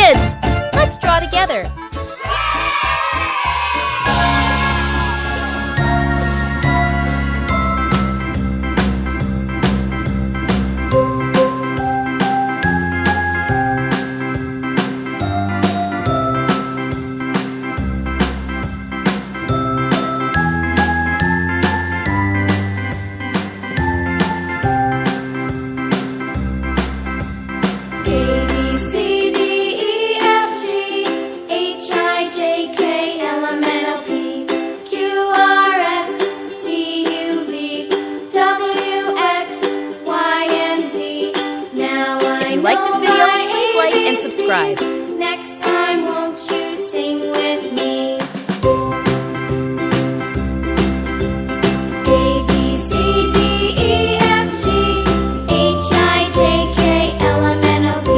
Kids, let's draw together. If you like this video, please like and subscribe. Next time, won't you sing with me? A, B, C, D, E, F, G, H, I, J, K, L, M, N, O, P,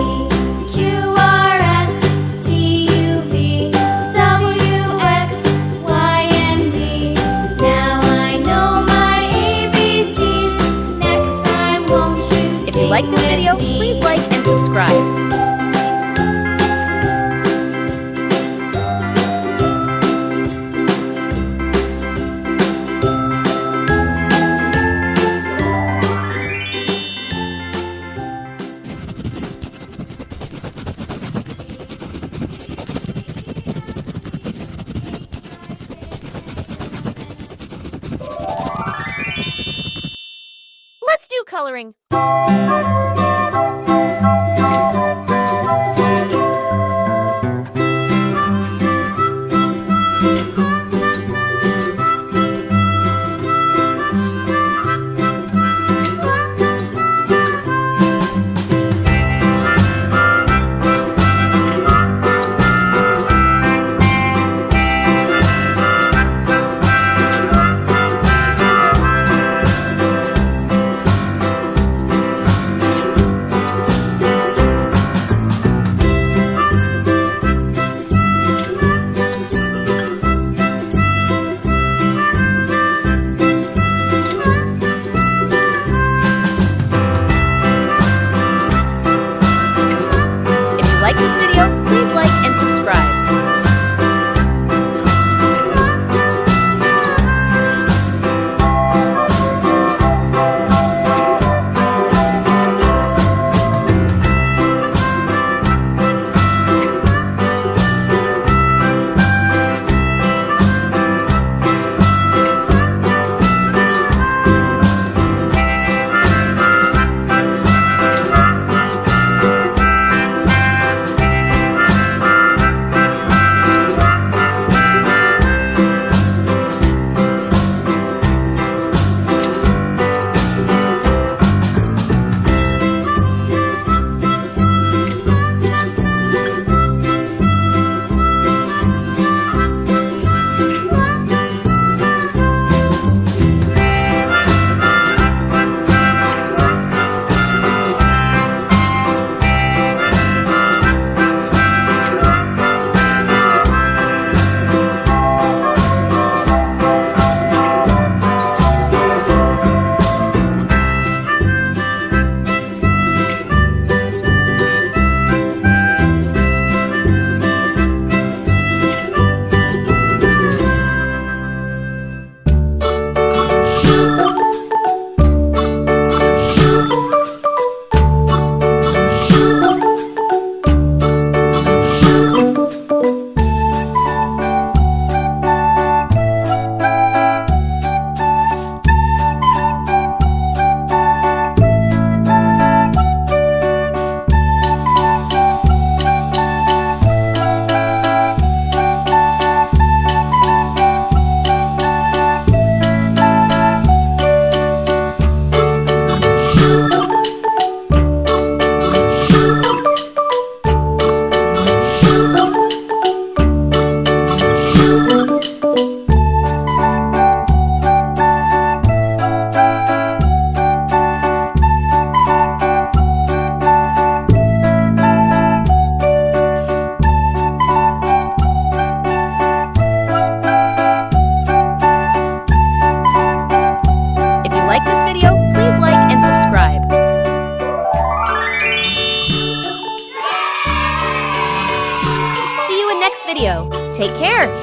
Q, R, S, T, U, V, W, X, Y, and Z. Now I know my ABCs. Next time, won't you sing with me? If you like this video, please like and subscribe. Let's do coloring. Like this video, please like and subscribe. next video. Take care!